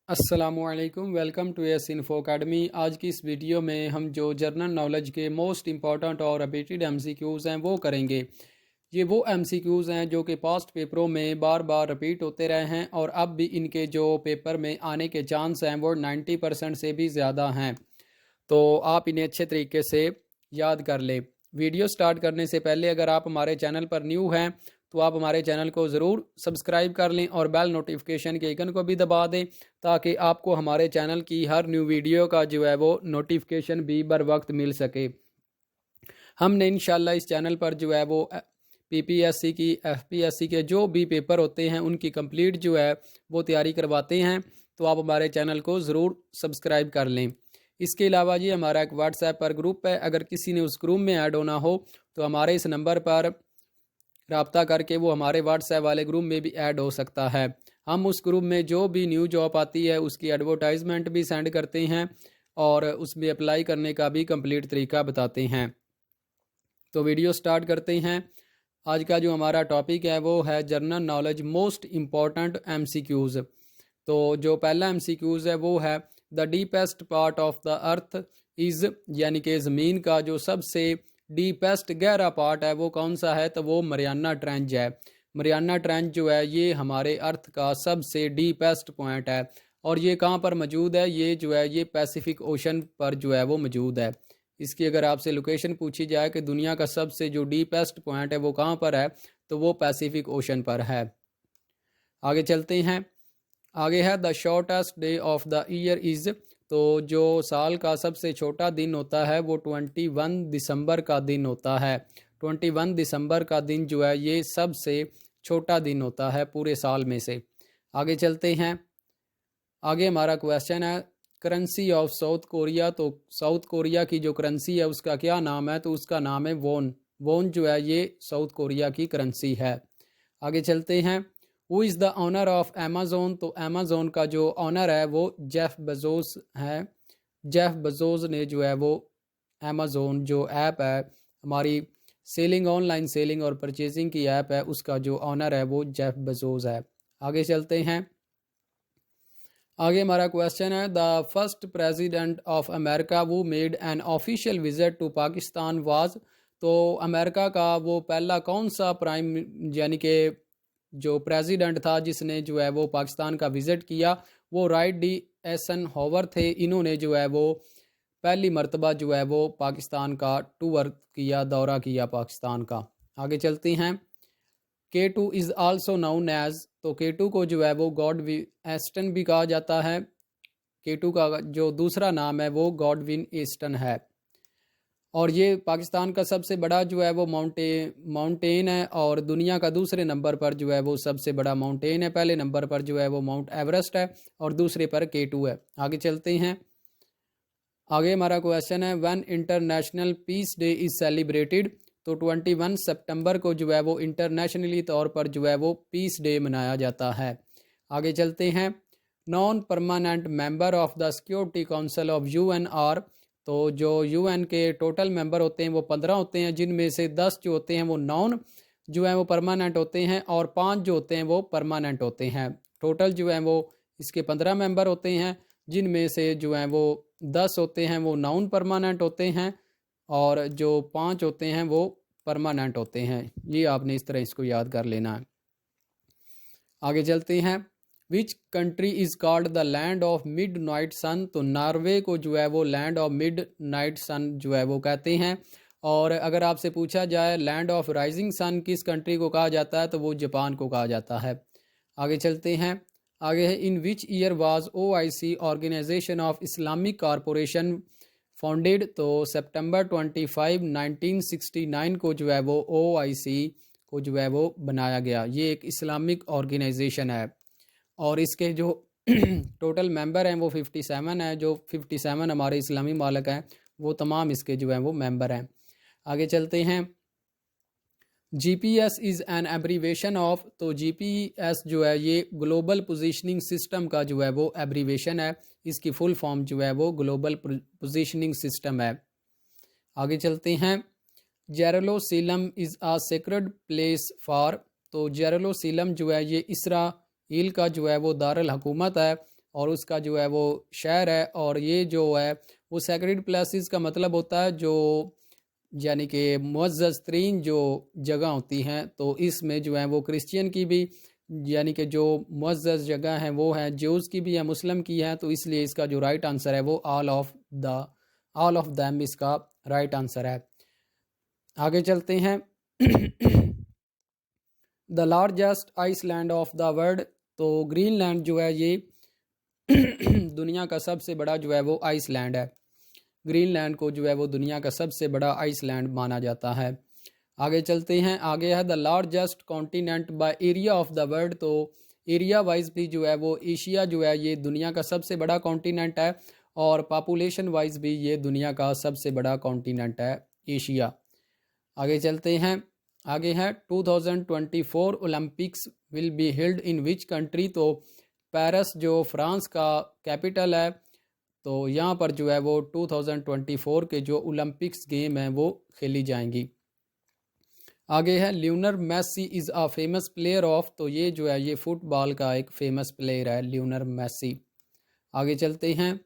अस्सलामुअलैकुम, welcome to S info academy. आज की इस वीडियो में हम जो जनरल नॉलेज के मोस्ट इंपॉर्टेंट और अपडेटेड एमसीक्यूज़ हैं वो करेंगे। ये वो एमसीक्यूज़ हैं जो कि पास्ट पेपरों में बार बार रिपीट होते रहे हैं और अब भी इनके जो पेपर में आने के चांस हैं वो 90% से भी ज़्यादा हैं। तो आप इन्हें अच्छे तरीके से याद कर लें। वीडियो स्टार्ट करने से पहले अगर आप हमारे चैनल पर न्यू हैं तो आप हमारे चैनल को ज़रूर सब्सक्राइब कर लें और बेल नोटिफिकेशन के आइकन को भी दबा दें ताकि आपको हमारे चैनल की हर न्यू वीडियो का जो है वो नोटिफिकेशन भी बर वक्त मिल सके। हमने इंशाल्लाह इस चैनल पर जो है वो पीपीएससी की एफपीएससी के जो भी पेपर होते हैं उनकी कंप्लीट जो है वो तैयारी करवाते हैं। तो आप हमारे चैनल को ज़रूर सब्सक्राइब कर लें। इसके अलावा जी हमारा एक व्हाट्सएप पर ग्रुप है, अगर किसी ने उस ग्रुप में ऐड होना हो तो हमारे इस नंबर पर रब्ता करके वो हमारे व्हाट्सएप वाले ग्रुप में भी ऐड हो सकता है। हम उस ग्रुप में जो भी न्यू जॉब आती है उसकी एडवर्टाइजमेंट भी सेंड करते हैं और उसमें अप्लाई करने का भी कंप्लीट तरीका बताते हैं। तो वीडियो स्टार्ट करते हैं। आज का जो हमारा टॉपिक है वो है general knowledge most important MCQs. तो जो पहला एमसीक्यूज़ है वो है the deepest part of the earth is, यानी कि ज़मीन का जो सबसे डीपेस्ट गहरा पार्ट है वो कौन सा है, तो वो मरियाना ट्रेंच है। मरियाना ट्रेंच जो है ये हमारे अर्थ का सबसे डीपेस्ट पॉइंट है और ये कहाँ पर मौजूद है, ये जो है ये पैसिफिक ओशन पर जो है वो मौजूद है। इसकी अगर आपसे लोकेशन पूछी जाए कि दुनिया का सबसे जो डीपेस्ट पॉइंट है वो कहाँ पर है, तो वो पैसिफिक ओशन पर है। आगे चलते हैं। आगे है the shortest day of the year is, तो जो साल का सबसे छोटा दिन होता है वो 21 दिसंबर का दिन होता है। 21 दिसंबर का दिन जो है ये सबसे छोटा दिन होता है पूरे साल में से। आगे चलते हैं। आगे हमारा क्वेश्चन है करेंसी ऑफ साउथ कोरिया। तो साउथ कोरिया की जो करेंसी है उसका क्या नाम है, तो उसका नाम है वोन। वोन जो है ये साउथ कोरिया की करेंसी है। आगे चलते हैं। Who is the owner of Amazon, तो अमेज़ोन का जो ऑनर है वो जेफ बेजोस है। जेफ बेजोस ने जो है वो अमेज़ोन जो ऐप है हमारी सेलिंग, ऑनलाइन सेलिंग और परचेजिंग की ऐप है, उसका जो ऑनर है वो जेफ बेजोस है। आगे चलते हैं। आगे हमारा क्वेश्चन है the first president of America who made an official visit to Pakistan was, तो अमेरिका का वो पहला कौन सा प्राइम यानी कि जो प्रेसिडेंट था जिसने जो है वो पाकिस्तान का विज़िट किया, वो राइट डी एसन हॉवर थे। इन्होंने जो है वो पहली मर्तबा जो है वो पाकिस्तान का टूर किया, दौरा किया पाकिस्तान का। आगे चलते हैं। K2 is also known as, तो K2 को जो है वो गॉडविन एस्टन भी कहा जाता है। K2 का जो दूसरा नाम है वो गॉडविन ईस्टन है और ये पाकिस्तान का सबसे बड़ा जो है वो माउंटेन है और दुनिया का दूसरे नंबर पर जो है वो सबसे बड़ा माउंटेन है। पहले नंबर पर जो है वो माउंट एवरेस्ट है और दूसरे पर K2 है। आगे चलते हैं। आगे हमारा क्वेश्चन है when international peace day is celebrated, तो 21 सितंबर को जो है वो इंटरनेशनली तौर पर जो है वो पीस डे मनाया जाता है। आगे चलते हैं। Non permanent member of the security council of UN are, तो जो यूएन के टोटल मेंबर होते हैं वो 15 होते हैं, जिनमें से 10 जो होते हैं वो नॉन जो है वो परमानेंट होते हैं और 5 जो होते हैं वो परमानेंट होते हैं। टोटल जो है वो इसके 15 मेंबर होते हैं, जिनमें से जो है वो 10 होते हैं वो नॉन परमानेंट होते हैं और जो 5 होते हैं वो परमानेंट होते हैं। ये आपने इस तरह इसको याद कर लेना है। आगे चलते हैं। Which country is called the land of midnight sun, तो नॉर्वे को जो है वो land of midnight sun जो है वो कहते हैं। और अगर आपसे पूछा जाए लैंड ऑफ राइजिंग सन किस कंट्री को कहा जाता है, तो वो जापान को कहा जाता है। आगे चलते हैं। आगे है in which year was OIC organisation of Islamic corporation founded, तो सितंबर 25 1969 को जो है वो OIC को जो है वो बनाया गया। ये एक इस्लामिक ऑर्गेनाइजेशन है और इसके जो टोटल मेंबर हैं वो 57 है। जो 57 हमारे इस्लामी मालिक हैं वो तमाम इसके जो हैं वो मेंबर हैं। आगे चलते हैं। GPS is an abbreviation of, तो GPS जो है ये ग्लोबल पोजीशनिंग सिस्टम का जो है वो एब्रीवेशन है। इसकी फुल फॉर्म जो है वो ग्लोबल पोजीशनिंग सिस्टम है। आगे चलते हैं। Jerusalem is a sacred place for, तो जेरूसलम जो है ये इसराइल का जो है वो दारुल हुकूमत है और उसका जो है वो शहर है। और ये जो है वो सेक्रेड प्लेसेस का मतलब होता है जो यानी कि मुअज़्ज़ज़ तरीन जो जगह होती हैं। तो इसमें जो है वो क्रिश्चियन की भी यानी कि जो मुअज़्ज़ज़ जगह हैं वो हैं, ज्यूज़ की भी है, मुस्लिम की है। तो इसलिए इसका जो राइट आंसर है वो ऑल ऑफ दैम इसका राइट आंसर है। आगे चलते हैं। The largest island of the world, तो ग्रीनलैंड जो है ये दुनिया का सबसे बड़ा जो है वो आइसलैंड है। ग्रीनलैंड को जो है वो दुनिया का सबसे बड़ा आइसलैंड माना जाता है। आगे चलते हैं। आगे है the largest continent by area of the world, तो एरिया वाइज भी जो है वो एशिया जो है ये दुनिया का सबसे बड़ा कॉन्टिनेंट है और पॉपुलेशन वाइज भी ये दुनिया का सबसे बड़ा कॉन्टिनेंट है एशिया। आगे चलते हैं। आगे है 2024 Olympics will be held in which country, तो पेरिस जो फ्रांस का कैपिटल है, तो यहाँ पर जो है वो 2024 के जो ओलंपिक्स गेम हैं वो खेली जाएंगी। आगे है Lionel Messi is a famous player of, तो ये जो है ये फुटबॉल का एक फेमस प्लेयर है लियोनल मेसी। आगे चलते हैं।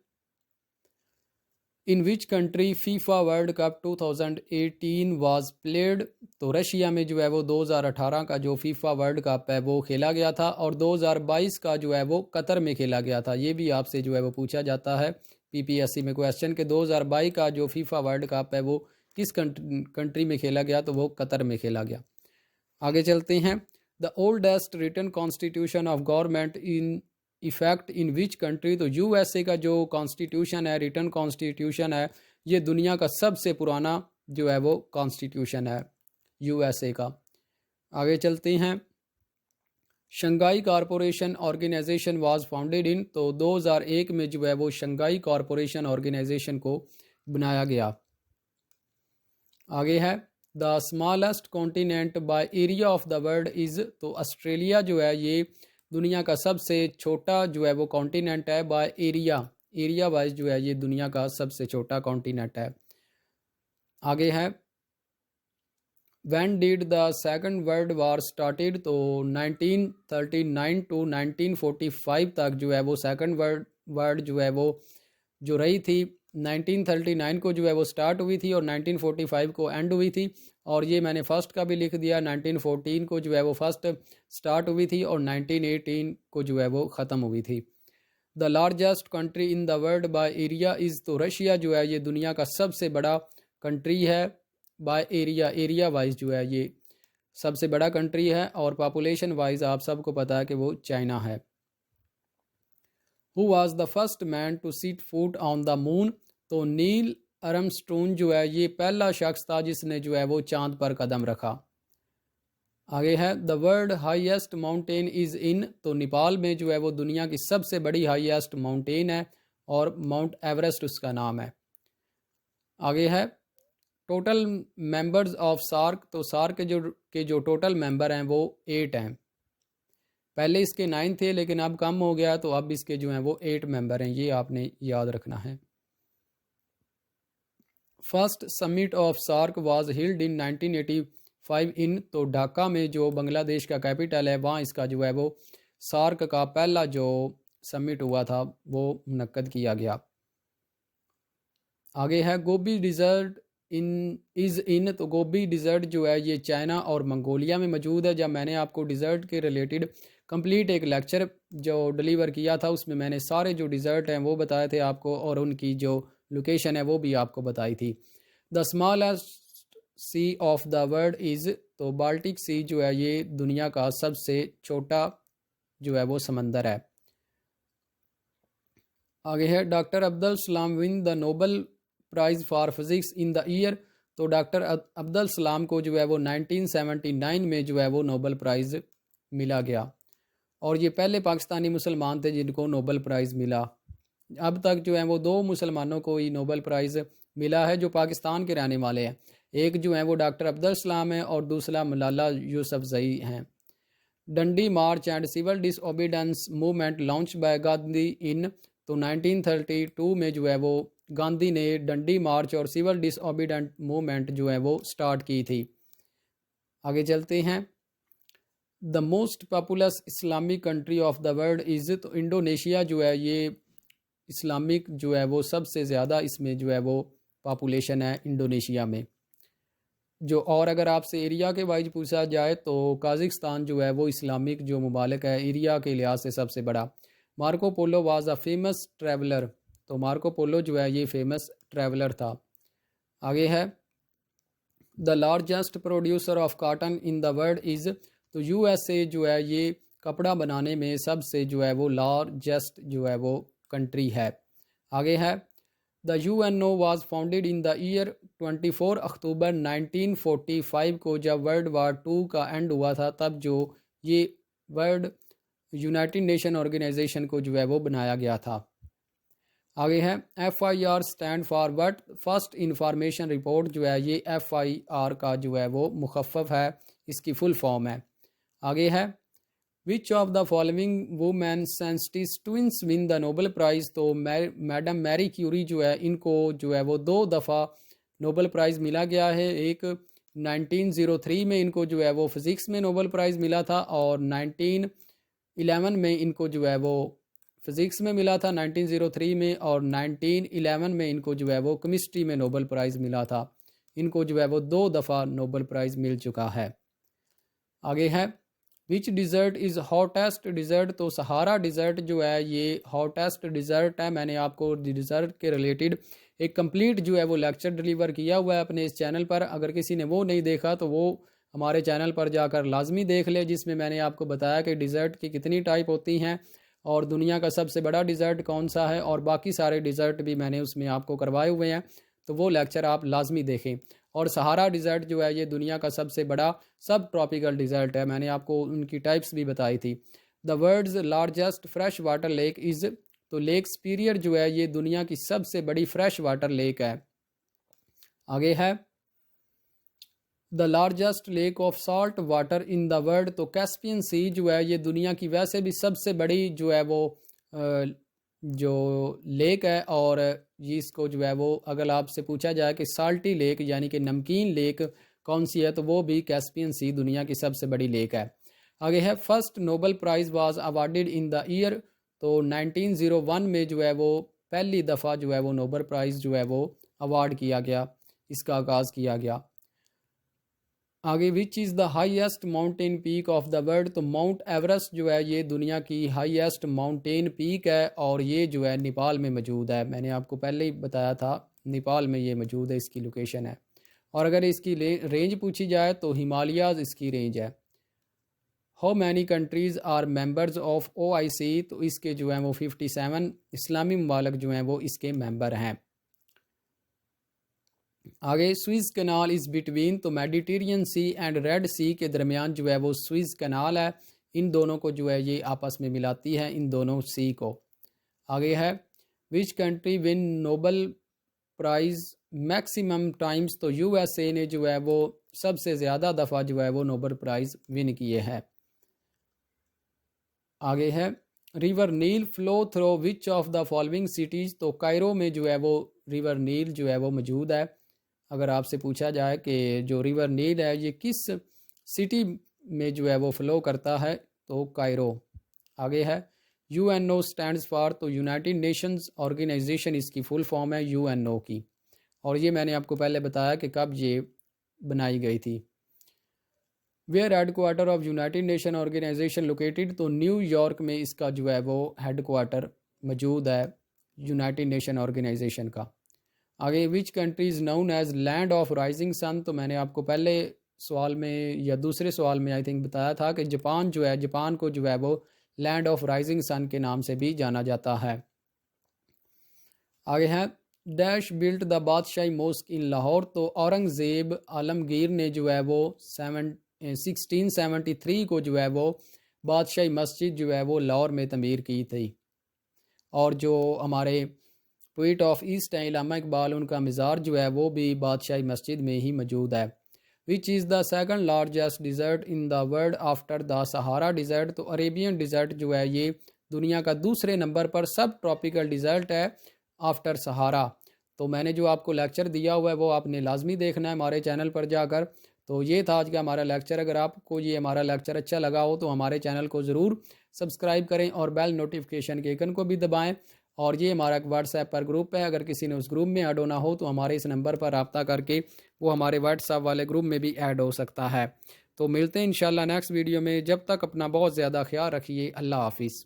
In which country FIFA world cup 2018 was played, तो रशिया में जो है वो 2018 का जो फीफा वर्ल्ड कप है वो खेला गया था और 2022 का जो है वो कतर में खेला गया था। ये भी आपसे जो है वो पूछा जाता है पीपीएससी में क्वेश्चन के 2022 का जो फीफा वर्ल्ड कप है वो किस कंट्री में खेला गया, तो वो कतर में खेला गया। आगे चलते हैं। The oldest written constitution of government in effect in which country, तो यूएसए का जो कॉन्स्टिट्यूशन है, रिटन कॉन्स्टिट्यूशन है, ये दुनिया का सबसे पुराना जो है वो कॉन्स्टिट्यूशन है यूएसए का। आगे चलते हैं। Shanghai corporation organisation was founded in, तो 2001 में जो है वो शंघाई कॉरपोरेशन ऑर्गेनाइजेशन को बनाया गया। आगे है the smallest continent by area of the world is, तो ऑस्ट्रेलिया जो है ये दुनिया का सबसे छोटा जो है वो कॉन्टिनेंट है बाय एरिया वाइज जो है ये दुनिया का सबसे छोटा कॉन्टिनेंट है। आगे है when did the second world war started, तो 1939 टू 1945 तक जो है वो सेकंड वर्ल्ड जो है वो जो रही थी 1939 को जो है वो स्टार्ट हुई थी और 1945 को एंड हुई थी। और ये मैंने फर्स्ट का भी लिख दिया, 1914 को जो है वो फर्स्ट स्टार्ट हुई थी और 1918 को जो है वो ख़त्म हुई थी। The largest country in the world by area is, तो रशिया जो है ये दुनिया का सबसे बड़ा कंट्री है बाय एरिया वाइज जो है ये सबसे बड़ा कंट्री है और पॉपुलेशन वाइज आप सबको पता है कि वो चाइना है। Who was the first man to seat foot on the moon, तो नील आर्मस्ट्रॉन्ग जो है ये पहला शख्स था जिसने जो है वो चांद पर कदम रखा। आगे है the world highest mountain is in, तो नेपाल में जो है वो दुनिया की सबसे बड़ी हाईएस्ट माउंटेन है और माउंट एवरेस्ट उसका नाम है। आगे है टोटल मेंबर्स ऑफ सार्क, तो सार्क के जो टोटल मेंबर हैं वो 8 हैं। पहले इसके 9 थे लेकिन अब कम हो गया, तो अब इसके जो हैं वो 8 मेंबर हैं, ये आपने याद रखना है। First summit of SAARC was held in 1985 in, तो ढाका में जो बांग्लादेश का कैपिटल है वहाँ इसका जो है वो सार्क का पहला जो समिट हुआ था वो मुनक्कद किया गया। आगे है गोबी डिज़र्ट इन, तो गोबी डिज़र्ट जो है ये चाइना और मंगोलिया में मौजूद है। जब मैंने आपको डिज़र्ट के रिलेटेड कंप्लीट एक लेक्चर जो डिलीवर किया था उसमें मैंने सारे जो डिज़र्ट हैं वो बताए थे आपको और उनकी जो लोकेशन है वो भी आपको बताई थी। The smallest sea of the world is, तो बाल्टिक सी जो है ये दुनिया का सबसे छोटा जो है वो समंदर है। आगे है doctor Abdul Salam win the Nobel prize for physics in the year, तो डॉक्टर अब्दुल सलाम को जो है वो 1979 में जो है वो नोबल प्राइज़ मिला गया और ये पहले पाकिस्तानी मुसलमान थे जिनको नोबल प्राइज़ मिला। अब तक जो है वो 2 मुसलमानों को ही नोबल प्राइज़ मिला है जो पाकिस्तान के रहने वाले हैं। एक जो है वो डॉक्टर अब्दुल सलाम है और दूसरा मलाला यूसुफजई हैं। Dandi march and civil disobedience movement launch by Gandhi in, तो 1932 में जो है वो गांधी ने डंडी मार्च और सिविल डिसओबीडेंट मूवमेंट जो है वो स्टार्ट की थी। आगे चलते हैं। The most populous Islamic country of the world is, तो इंडोनेशिया जो है ये इस्लामिक जो है वो सबसे ज़्यादा इसमें जो है वो पॉपुलेशन है इंडोनेशिया में। जो और अगर आपसे एरिया के वाइज पूछा जाए तो काज़िक्स्तान जो है वो इस्लामिक जो मुमालिक है एरिया के लिहाज से सबसे बड़ा। Marco Polo was a famous traveller, तो मार्को पोलो जो है ये फेमस ट्रैवलर था। आगे है the largest producer of cotton in the world is, तो यूएसए जो है ये कपड़ा बनाने में सबसे जो है वो लार्जेस्ट जो है वो कंट्री है। आगे है the UNO was founded in the year 24 अक्टूबर 1945 को, जब वर्ल्ड वार 2 का एंड हुआ था तब जो ये वर्ल्ड यूनाइटेड नेशन ऑर्गेनाइजेशन को जो है वो बनाया गया था। आगे है FIR stand for what, first information report जो है ये FIR का जो है वो मुखफ़फ़ है, इसकी फुल फॉर्म है। आगे है विच of the following women scientist twins win the Nobel prize, तो मैडम मैरी क्यूरी जो है इनको जो है वो 2 दफ़ा नोबेल प्राइज़ मिला गया है। एक 1903 में इनको जो है वो फ़िज़िक्स में नोबेल प्राइज़ मिला था और 1911 में इनको जो है वो फ़िज़िक्स में मिला था 1903 में, और 1911 में इनको जो है वो केमिस्ट्री में नोबेल प्राइज़ मिला था। इनको जो है वो 2 दफ़ा नोबेल प्राइज़ मिल चुका है। आगे है विच डिज़र्ट इज़ हॉटेस्ट डिज़र्ट, तो सहारा डिज़र्ट जो है ये हॉटेस्ट डिज़र्ट है। मैंने आपको डिज़र्ट के रिलेटेड एक कंप्लीट जो है वो लेक्चर डिलीवर किया हुआ है अपने इस चैनल पर। अगर किसी ने वो नहीं देखा तो वो हमारे चैनल पर जाकर लाजमी देख ले, जिसमें मैंने आपको बताया कि डिज़र्ट की कितनी टाइप होती हैं और दुनिया का सबसे बड़ा डिज़र्ट कौन सा है, और बाकी सारे डिज़र्ट भी मैंने उसमें आपको करवाए हुए हैं, तो वो लेक्चर आप लाजमी देखें। और सहारा डिज़र्ट जो है ये दुनिया का सबसे बड़ा सब ट्रॉपिकल डिज़र्ट है। मैंने आपको उनकी टाइप्स भी बताई थी। The world's largest fresh water lake is, तो लेक सुपीरियर जो है ये दुनिया की सबसे बड़ी फ्रेश वाटर लेक है। आगे है the largest lake of salt water in the world, तो कैस्पियन सी जो है ये दुनिया की वैसे भी सबसे बड़ी जो है वो जो लेक है, और इसको जो है वो अगर आपसे पूछा जाए कि साल्टी लेक यानी कि नमकीन लेक कौन सी है, तो वो भी कैस्पियन सी दुनिया की सबसे बड़ी लेक है। आगे है first Nobel prize was awarded in the year, तो 1901 में जो है वो पहली दफ़ा जो है वो नोबेल प्राइज़ जो है वो अवार्ड किया गया, इसका आगाज़ किया गया। आगे विच is the highest mountain peak of the world, तो माउंट एवरेस्ट जो है ये दुनिया की हाईएस्ट माउंटेन पीक है और ये जो है नेपाल में मौजूद है। मैंने आपको पहले ही बताया था नेपाल में ये मौजूद है, इसकी लोकेशन है। और अगर इसकी रेंज पूछी जाए तो हिमालयाज़ इसकी रेंज है। How many countries are members of OIC, तो इसके जो हैं वो 57 इस्लामी ममालिक जो हैं वो इसके मेंबर हैं। आगे स्विस कनाल इज़ बिटवीन, तो मेडिटेरियन सी एंड रेड सी के दरमियान जो है वो स्विस कनाल है। इन दोनों को जो है ये आपस में मिलाती है, इन दोनों सी को। आगे है which country win Nobel prize maximum times, तो USA ने जो है वो सबसे ज़्यादा दफ़ा जो है वो नोबेल प्राइज़ विन किए हैं। आगे है river Nile flow through which of the following cities, तो कायरो में जो है वो रिवर नील जो है वो मौजूद है। अगर आपसे पूछा जाए कि जो रिवर नील है ये किस सिटी में जो है वो फ़्लो करता है, तो कायरो। आगे है UNO स्टैंड्स फॉर, तो यूनाइटेड नेशंस ऑर्गेनाइजेशन इसकी फुल फॉर्म है UNO की, और ये मैंने आपको पहले बताया कि कब ये बनाई गई थी। Where headquarter of united nation organisation located, तो न्यूयॉर्क में इसका जो है वो हेड क्वार्टर मौजूद है यूनाइटेड नेशन ऑर्गेनाइजेशन का। आगे which countries known as land of rising sun, तो मैंने आपको पहले सवाल में या दूसरे सवाल में आई थिंक बताया था कि जापान जो है, जापान को जो है वो लैंड ऑफ राइजिंग सन के नाम से भी जाना जाता है। आगे है dash built the Badshahi mosque in Lahore, तो औरंगज़ेब आलमगीर ने जो है वो 1673 को जो है वो बादशाही मस्जिद जो है वो लाहौर में तमीर की थी। और जो हमारे पोइट ऑफ ईस्ट हैं इल्लामा इकबाल, उनका मज़ार जो है वो भी बादशाही मस्जिद में ही मौजूद है। Which is the second largest desert in the world after the Sahara desert, तो अरेबियन डिज़र्ट जो है ये दुनिया का दूसरे नंबर पर सब ट्रॉपिकल डिज़र्ट है आफ्टर सहारा। तो मैंने जो आपको लेक्चर दिया हुआ है वो आपने लाजमी देखना है हमारे चैनल पर जाकर। तो ये था आज का हमारा लेक्चर। अगर आपको ये हमारा लेक्चर अच्छा लगा हो तो हमारे चैनल को ज़रूर सब्सक्राइब करें और बेल नोटिफिकेशन के आइकन को भी दबाएं। और ये हमारा व्हाट्सएप पर ग्रुप है, अगर किसी ने उस ग्रुप में ऐड होना हो तो हमारे इस नंबर पर रब्ता करके वो हमारे व्हाट्सएप वाले ग्रुप में भी ऐड हो सकता है। तो मिलते हैं इंशाल्लाह नेक्स्ट वीडियो में। जब तक अपना बहुत ज़्यादा ख्याल रखिए। अल्लाह हाफिज़।